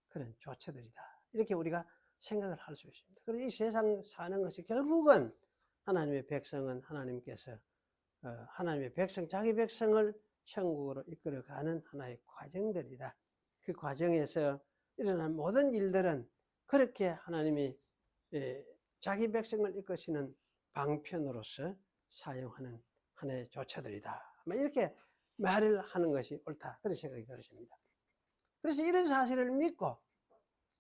그런 조처들이다. 이렇게 우리가 생각을 할 수 있습니다. 그리고 이 세상 사는 것이 결국은 하나님의 백성은 하나님께서 하나님의 백성, 자기 백성을 천국으로 이끌어가는 하나의 과정들이다. 그 과정에서 일어난 모든 일들은 그렇게 하나님이 자기 백성을 이끄시는 방편으로서 사용하는 하나의 조처들이다. 이렇게 말을 하는 것이 옳다. 그런 생각이 들었습니다. 그래서 이런 사실을 믿고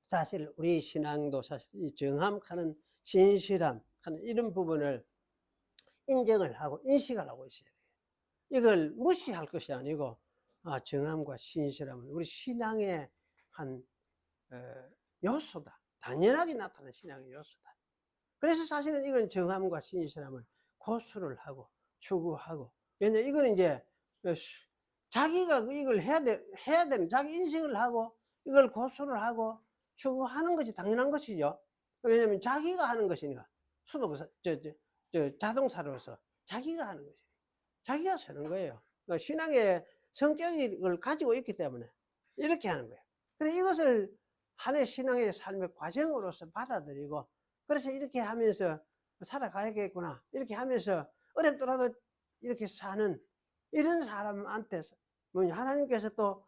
사실 우리 신앙도 사실 이 정함하는 진실함 하는 이런 부분을 인정을 하고 인식을 하고 있어야 돼요. 이걸 무시할 것이 아니고 정함과 신실함은 우리 신앙의 한 요소다. 당연하게 나타나는 신앙의 요소다. 그래서 사실은 이건 정함과 신실함을 고수를 하고 추구하고, 왜냐면 이거는 이제 자기가 이걸 해야 되는, 자기 인식을 하고 이걸 고수를 하고 추구하는 것이 당연한 것이죠. 왜냐면 자기가 하는 것이니까. 자동차로서 자기가 하는 것이에요. 자기가 쓰는 거예요. 그러니까 신앙의 성격을 가지고 있기 때문에 이렇게 하는 거예요. 그래서 이것을 하나의 신앙의 삶의 과정으로서 받아들이고, 그래서 이렇게 하면서 살아가야겠구나, 이렇게 하면서 어렵더라도 이렇게 사는 이런 사람한테 하나님께서 또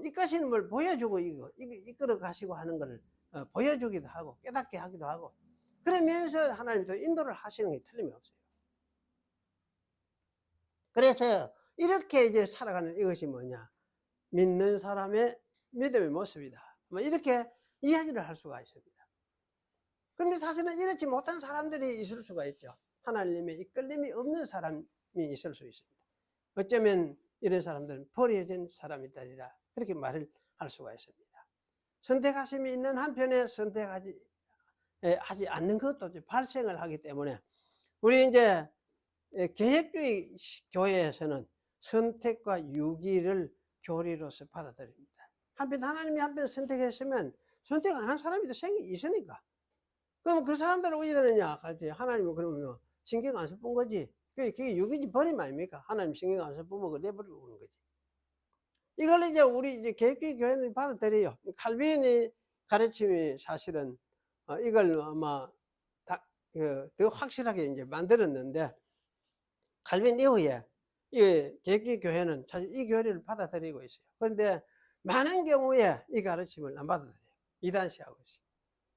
이끄시는 걸 보여주고 이끌어 가시고 하는 걸 보여주기도 하고 깨닫게 하기도 하고, 그러면서 하나님도 인도를 하시는 게 틀림이 없어요. 그래서 이렇게 이제 살아가는 이것이 뭐냐? 믿는 사람의 믿음의 모습이다. 이렇게 이야기를 할 수가 있습니다. 그런데 사실은 이렇지 못한 사람들이 있을 수가 있죠. 하나님의 이끌림이 없는 사람이 있을 수 있습니다. 어쩌면 이런 사람들은 버려진 사람이다리라 그렇게 말을 할 수가 있습니다. 선택하심이 있는 한편에 선택하지 하지 않는 것도 발생을 하기 때문에, 우리 이제 계획주의 교회에서는 선택과 유기를 교리로서 받아들입니다. 한편 하나님이 한편 선택했으면 선택 안 한 사람이 있으니까. 그럼 그 사람들은 어디 되느냐? 하나님은 그러면 신경 안 써본 거지. 그게 유기지 버림 아닙니까? 하나님 신경 안 써보면 그거 내버리고 오는 거지. 이걸 이제 우리 이제 계획주의 교회는 받아들여요. 칼빈의 가르침이 사실은 이걸 아마 더 확실하게 이제 만들었는데, 칼빈 이후에 이 계획주의 교회는 사실 이 교리를 받아들이고 있어요. 그런데 많은 경우에 이 가르침을 안 받아들여요. 이단시하고 있어요.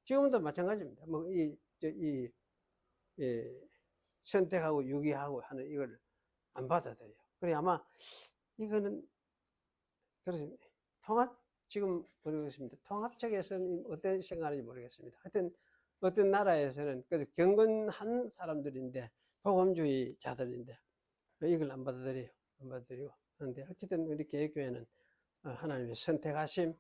지금도 마찬가지입니다. 선택하고 유기하고 하는 이걸 안 받아들여요. 그래 아마 이거는 그래서 지금 모르겠습니다. 통합 측에서는 어떤 생각인지 모르겠습니다. 하여튼 어떤 나라에서는 그래도 경건한 사람들인데 복음주의자들인데 이걸 안 받아들여요. 안 받아들이고. 그런데 어쨌든 우리 개혁교회는 하나님의 선택하심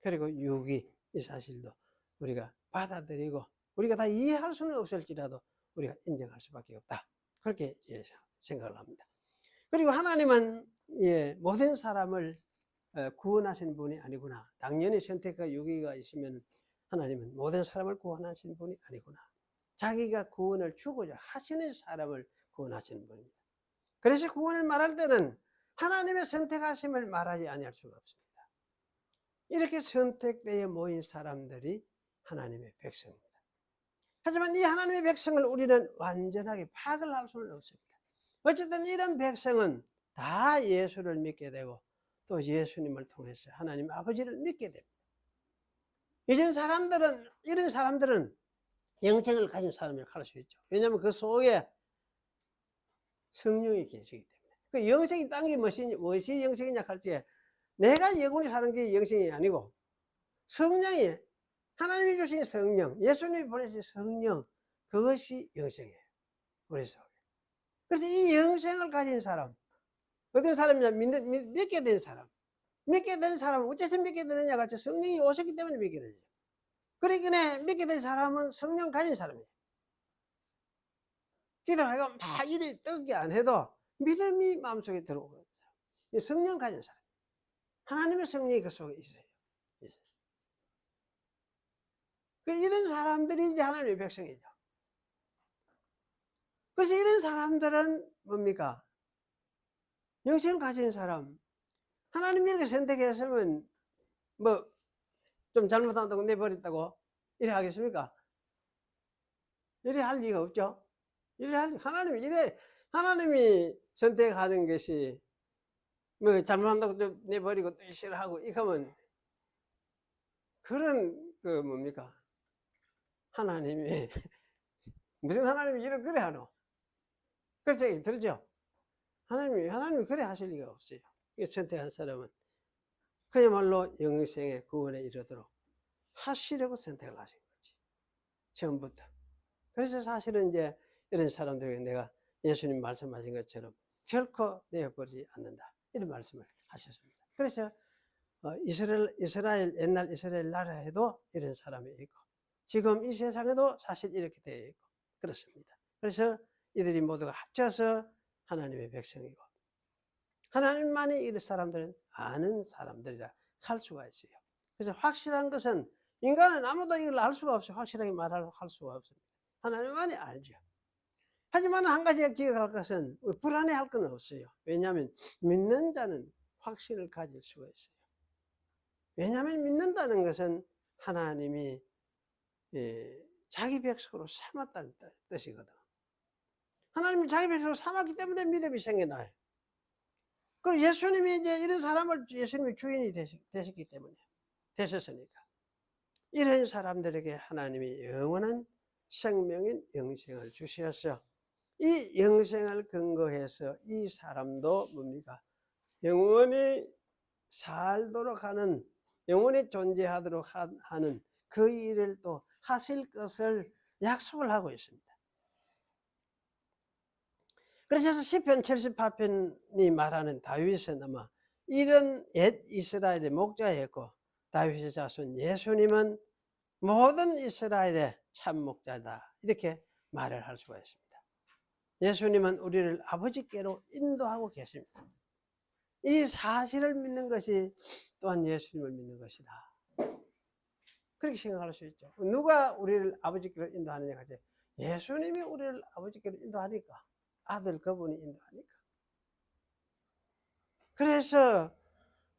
그리고 유기 이 사실도 우리가 받아들이고, 우리가 다 이해할 수는 없을지라도 우리가 인정할 수밖에 없다. 그렇게 생각을 합니다. 그리고 하나님은 모든 사람을 구원하시는 분이 아니구나. 당연히 선택과 유기가 있으면 하나님은 모든 사람을 구원하시는 분이 아니구나. 자기가 구원을 주고자 하시는 사람을 구원하시는 분입니다. 그래서 구원을 말할 때는 하나님의 선택하심을 말하지 아니할 수가 없습니다. 이렇게 선택되어 모인 사람들이 하나님의 백성입니다. 하지만 이 하나님의 백성을 우리는 완전하게 파악을 할 수는 없습니다. 어쨌든 이런 백성은 다 예수를 믿게 되고 또 예수님을 통해서 하나님 아버지를 믿게 됩니다. 이런 사람들은 영생을 가진 사람이라고 할 수 있죠. 왜냐하면 그 속에 성령이 계시기 때문에. 그 영생이 딴 게 무엇이 영생이냐 할 때 내가 영원히 사는 게 영생이 아니고 성령이, 하나님이 주신 성령, 예수님이 보내신 성령, 그것이 영생이에요. 우리 속에. 그래서 이 영생을 가진 사람, 어떤 사람이냐, 믿게 된 사람. 믿게 된 사람은 어째서 믿게 되느냐 할때 성령이 오셨기 때문에 믿게 되죠. 그러니까 믿게 된 사람은 성령 가진 사람이에요. 기도하고 막 이리 뜨게 안 해도 믿음이 마음속에 들어오고, 성령 가진 사람, 하나님의 성령이 그 속에 있어요. 이런 사람들이 이제 하나님의 백성이죠. 그래서 이런 사람들은 뭡니까? 영생을 가진 사람, 하나님이 이렇게 선택했으면 뭐 좀 잘못한다고 내버렸다고 이래 하겠습니까? 이래 할 리가 없죠. 하나님이 선택하는 것이 뭐 잘못한다고 좀 내버리고 또 싫어하고 이러면 그런 그 뭡니까? 하나님이 무슨 하나님이 이런 그래 하노? 그런 생각이 들죠. 하나님이 그래 하실 리가 없어요. 선택한 사람은 그야말로 영생의 구원에 이르도록 하시려고 선택을 하신 거지, 처음부터. 그래서 사실은 이제 이런 사람들에게 내가 예수님 말씀하신 것처럼 결코 내어버리지 않는다, 이런 말씀을 하셨습니다. 그래서 옛날 이스라엘 나라에도 이런 사람이 있고, 지금 이 세상에도 사실 이렇게 되어 있고 그렇습니다. 그래서 이들이 모두가 합쳐서 하나님의 백성이고, 하나님만이 이 사람들은 아는 사람들이라 할 수가 있어요. 그래서 확실한 것은, 인간은 아무도 이걸 알 수가 없어요. 확실하게 할 수가 없습니다. 하나님만이 알죠. 하지만 한 가지가 기억할 것은, 불안해할 건 없어요. 왜냐하면 믿는 자는 확신을 가질 수가 있어요. 왜냐하면 믿는다는 것은 하나님이 자기 백성으로 삼았다는 뜻이거든. 하나님이 자기 백성으로 삼았기 때문에 믿음이 생겨나요. 그럼 예수님이 이제 이런 사람을, 예수님이 주인이 되셨기 때문에, 되셨으니까 이런 사람들에게 하나님이 영원한 생명인 영생을 주셔서, 이 영생을 근거해서 이 사람도 뭡니까? 영원히 살도록 하는, 영원히 존재하도록 하는 그 일을 또 하실 것을 약속을 하고 있습니다. 그래서 시편 78편이 말하는 다윗은 아마 이런 옛 이스라엘의 목자였고, 다윗의 자손 예수님은 모든 이스라엘의 참 목자다, 이렇게 말을 할 수가 있습니다. 예수님은 우리를 아버지께로 인도하고 계십니다. 이 사실을 믿는 것이 또한 예수님을 믿는 것이다, 그렇게 생각할 수 있죠. 누가 우리를 아버지께로 인도하느냐 할 때, 예수님이 우리를 아버지께로 인도하니까, 아들 그분이 인도하니까. 그래서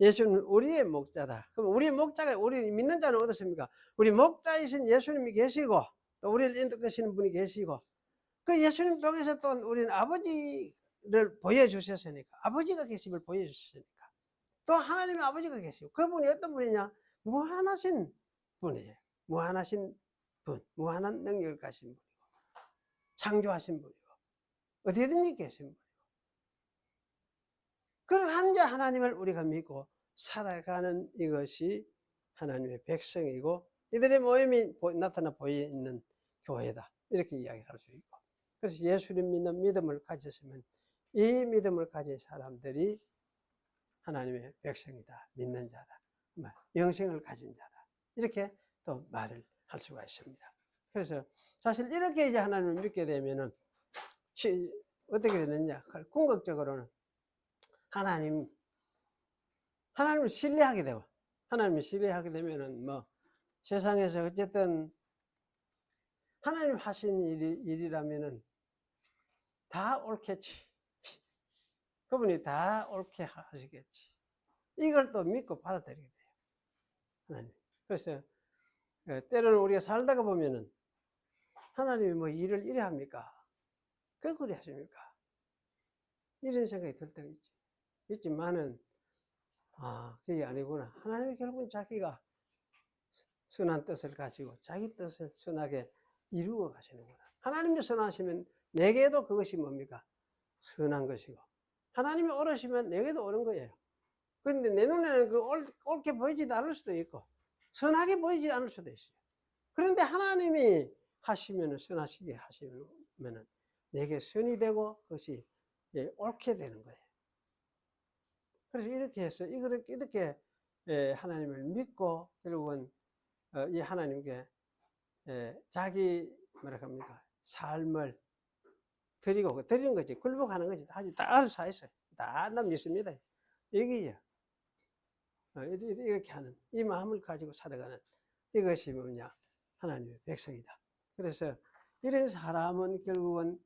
예수님은 우리의 목자다. 그럼 우리의 목자가, 우리 믿는 자는 어떻습니까? 우리 목자이신 예수님이 계시고, 또 우리를 인도하시는 분이 계시고, 그 예수님 통해서 또 우리는 아버지를 보여주셨으니까, 아버지가 계심을 보여주셨으니까, 또 하나님의 아버지가 계시고, 그분이 어떤 분이냐? 무한하신 분이에요. 무한하신 분, 무한한 능력을 가진 분이고, 창조하신 분이고, 어디든지 계신 분이고, 그런 한 자 하나님을 우리가 믿고 살아가는 이것이 하나님의 백성이고, 이들의 모임이 나타나 보이는 교회다, 이렇게 이야기를 할 수 있고. 그래서 예수님 믿는 믿음을 가졌으면 이 믿음을 가진 사람들이 하나님의 백성이다, 믿는 자다, 영생을 가진 자다, 이렇게 또 말을 할 수가 있습니다. 그래서 사실 이렇게 이제 하나님을 믿게 되면은 어떻게 되느냐? 궁극적으로는 하나님을 신뢰하게 되고, 하나님을 신뢰하게 되면은 뭐 세상에서 어쨌든 하나님 하신 일이라면은 다 옳겠지, 그분이 다 옳게 하시겠지, 이걸 또 믿고 받아들이게 돼요, 하나님. 그래서 때로는 우리가 살다가 보면은 하나님이 뭐 일을 이래 합니까? 그리 하십니까? 이런 생각이 들 때가 있지만은, 그게 아니구나. 하나님이 결국은 자기가 선한 뜻을 가지고 자기 뜻을 선하게 이루어 가시는구나. 하나님이 선하시면 내게도 그것이 뭡니까? 선한 것이고, 하나님이 옳으시면 내게도 옳은 거예요. 그런데 내 눈에는 옳게 보이지도 않을 수도 있고, 선하게 보이지 않을 수도 있어요. 그런데 하나님이 하시면은, 선하시게 하시면은, 내게 선이 되고, 그것이 옳게 되는 거예요. 그래서 이렇게 해서, 이렇게 하나님을 믿고, 결국은, 이 하나님께, 자기, 뭐라 합니까, 삶을 드리고, 드리는 거지, 굴복하는 거지, 아주 다 알아서 했어요. 다 믿습니다. 여기요. 이렇게 하는, 이 마음을 가지고 살아가는, 이것이 뭐냐, 하나님의 백성이다. 그래서 이런 사람은 결국은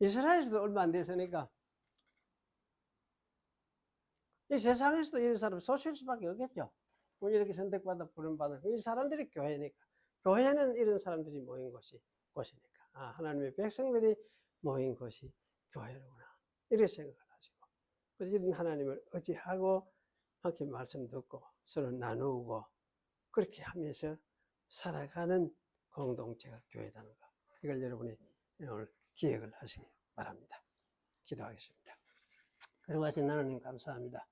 이스라엘에서도 얼마 안 됐으니까 이 세상에서도 이런 사람 소수일 수밖에 없겠죠. 이렇게 선택받아 부름받은 이 사람들이 교회니까. 교회는 이런 사람들이 모인 곳이니까. 하나님의 백성들이 모인 곳이 교회로구나. 이렇게 생각을 하시고, 이런 하나님을 의지하고 함께 말씀 듣고 서로 나누고 그렇게 하면서 살아가는 공동체가 교회라는 거. 이걸 여러분이 오늘 기억을 하시기 바랍니다. 기도하겠습니다. 그리고 하신 하나님 감사합니다.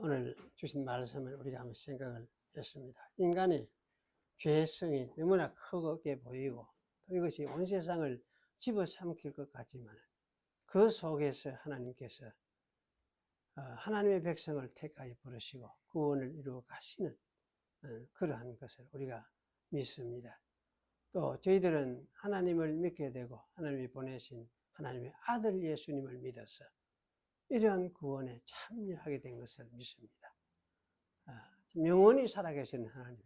오늘 주신 말씀을 우리가 한번 생각을 했습니다. 인간이 죄성이 너무나 크게 보이고 또 이것이 온 세상을 집어삼킬 것 같지만 그 속에서 하나님께서 하나님의 백성을 택하여 부르시고 구원을 이루어 가시는 그러한 것을 우리가 믿습니다. 또 저희들은 하나님을 믿게 되고 하나님이 보내신 하나님의 아들 예수님을 믿어서 이러한 구원에 참여하게 된 것을 믿습니다. 영원히 살아계신 하나님이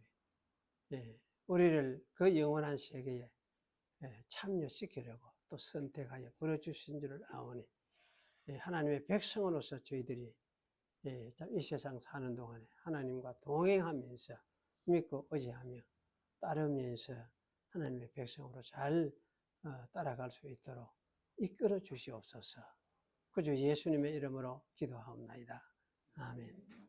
우리를 그 영원한 세계에 참여시키려고 또 선택하여 부르주신 줄을 아오니 하나님의 백성으로서 저희들이 이 세상 사는 동안에 하나님과 동행하면서 믿고 의지하며 따르면서 하나님의 백성으로 잘 따라갈 수 있도록 이끌어 주시옵소서. 그저 예수님의 이름으로 기도하옵나이다. 아멘.